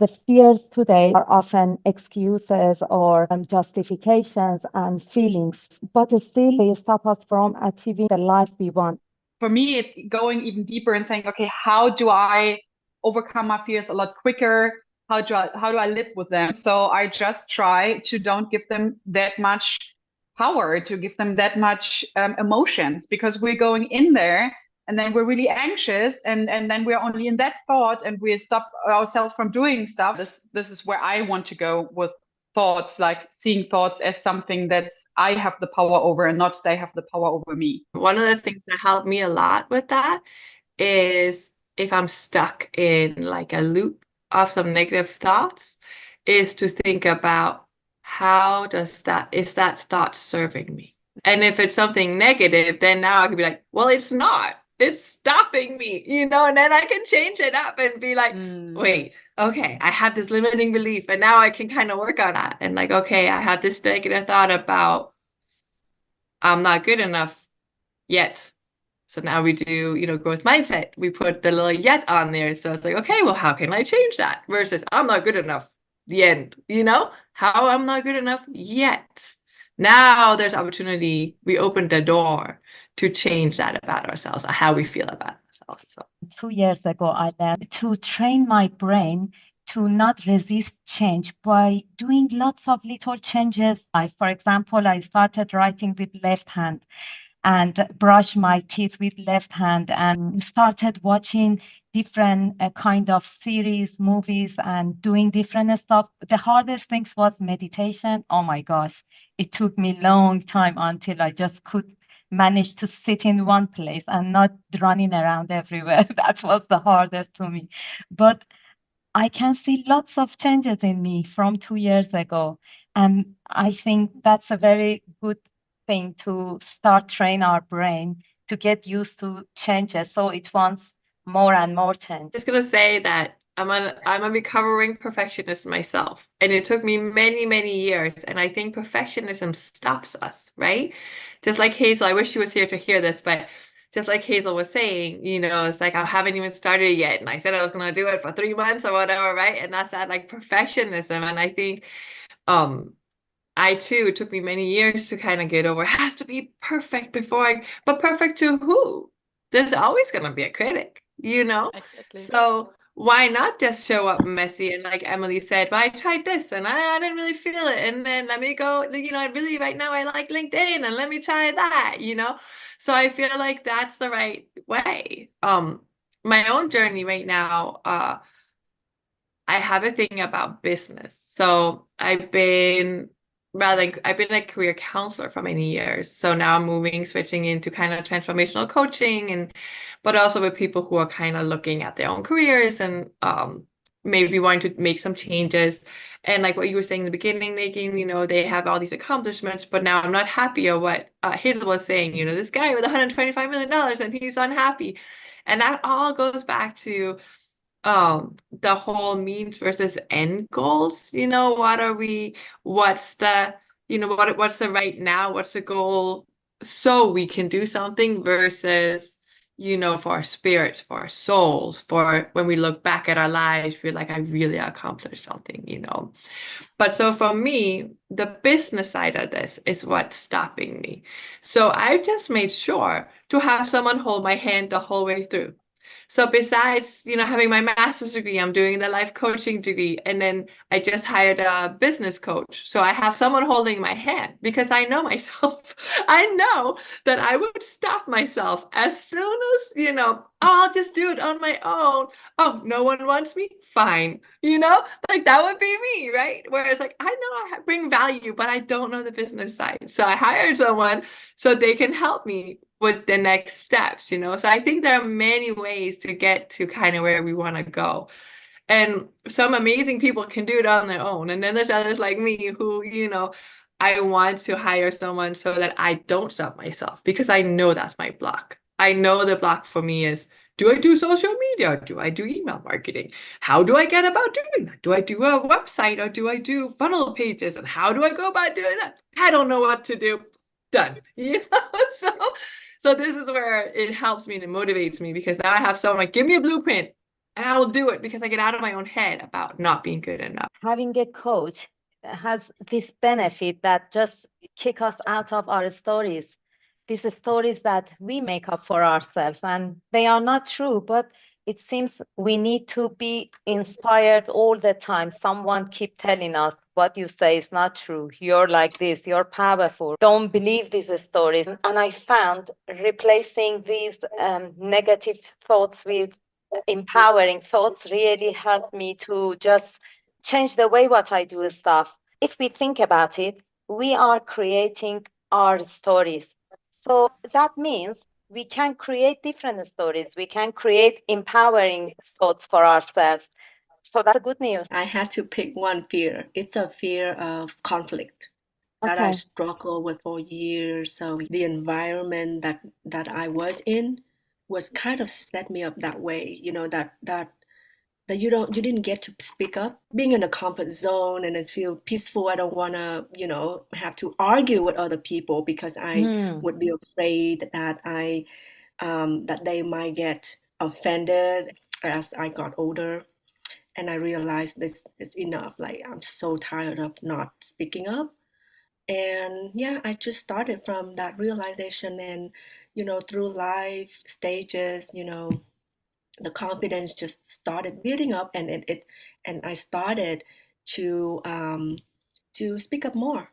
the fears today are often excuses or justifications and feelings, but still they stop us from achieving the life we want. For me, it's going even deeper and saying, okay, how do I overcome my fears a lot quicker? How do I live with them? So I just try to don't give them that much power, to give them that much emotions, because we're going in there and then we're really anxious, and then we're only in that thought and we stop ourselves from doing stuff. This is where I want to go with thoughts, like seeing thoughts as something that I have the power over and not they have the power over me. One of the things that helped me a lot with that is if I'm stuck in like a loop of some negative thoughts, is to think about how is that thought serving me? And if it's something negative, then now I can be like, well, it's not. It's stopping me, and then I can change it up and be like, wait, okay, I have this limiting belief, and now I can kind of work on that. And like, okay, I had this negative thought about I'm not good enough yet. So now we do, growth mindset. We put the little yet on there. So it's like, okay, well, how can I change that? Versus I'm not good enough. The end, how I'm not good enough yet. Now there's opportunity. We opened the door to change that about ourselves, or how we feel about ourselves. So 2 years ago, I learned to train my brain to not resist change by doing lots of little changes. For example, I started writing with left hand and brush my teeth with left hand and started watching different kind of series, movies, and doing different stuff. The hardest things was meditation. Oh my gosh, it took me long time until I just could manage to sit in one place and not running around everywhere. That was the hardest to me. But I can see lots of changes in me from 2 years ago. And I think that's a very good thing to start train our brain to get used to changes. So it wants more and more change. just gonna say that I'm a recovering perfectionist myself. And it took me many, many years. And I think perfectionism stops us, right? Just like Hazel, I wish she was here to hear this, but just like Hazel was saying, it's like I haven't even started yet. And I said I was gonna do it for 3 months or whatever, right? And that's that like perfectionism. And I think I too, it took me many years to kind of get over, it has to be perfect but perfect to who? There's always going to be a critic, Exactly. So why not just show up messy? And like Emily said, well, I tried this and I didn't really feel it. And then let me go, I really right now I like LinkedIn and let me try that. So I feel like that's the right way. My own journey right now, I have a thing about business. So I've been a career counselor for many years. So now I'm switching into kind of transformational coaching, but also with people who are kind of looking at their own careers and maybe wanting to make some changes. And like what you were saying in the beginning, Megan, they have all these accomplishments, but now I'm not happy. Or what Hazel was saying, this guy with $125 million and he's unhappy. And that all goes back to the whole means versus end goals. What's the what's the right now, what's the goal so we can do something versus for our spirits, for our souls, for when we look back at our lives, feel like I really accomplished something. But so for me, the business side of this is what's stopping me. So I just made sure to have someone hold my hand the whole way through. So besides, having my master's degree, I'm doing the life coaching degree, and then I just hired a business coach. So I have someone holding my hand because I know myself. I know that I would stop myself as soon as, oh, I'll just do it on my own. Oh, no one wants me? Fine. Like that would be me, right? Whereas like, I know I bring value, but I don't know the business side. So I hired someone so they can help me with the next steps. So I think there are many ways to get to kind of where we want to go. And some amazing people can do it on their own. And then there's others like me who, I want to hire someone so that I don't stop myself because I know that's my block. I know the block for me is, do I do social media? Do I do email marketing? How do I get about doing that? Do I do a website or do I do funnel pages? And how do I go about doing that? I don't know what to do. Done. So this is where it helps me and it motivates me because now I have someone like, give me a blueprint. and I will do it because I get out of my own head about not being good enough. Having a coach has this benefit that just kick us out of our stories, these stories that we make up for ourselves, and they are not true, but it seems we need to be inspired all the time. Someone keep telling us what you say is not true. You're like this, you're powerful. Don't believe these stories. And I found replacing these negative thoughts with empowering thoughts really helped me to just change the way what I do stuff. If we think about it, we are creating our stories. So that means we can create different stories. We can create empowering thoughts for ourselves. So that's good news. I had to pick one fear. It's a fear of conflict that I Okay. struggled with for years. So the environment that I was in was kind of set me up that way, that you didn't get to speak up. Being in a comfort zone and I feel peaceful, I don't want to, have to argue with other people because I Hmm. would be afraid that they might get offended. As I got older, and I realized this is enough. Like, I'm so tired of not speaking up. And yeah, I just started from that realization, and through life stages, the confidence just started building up, and I started to speak up more.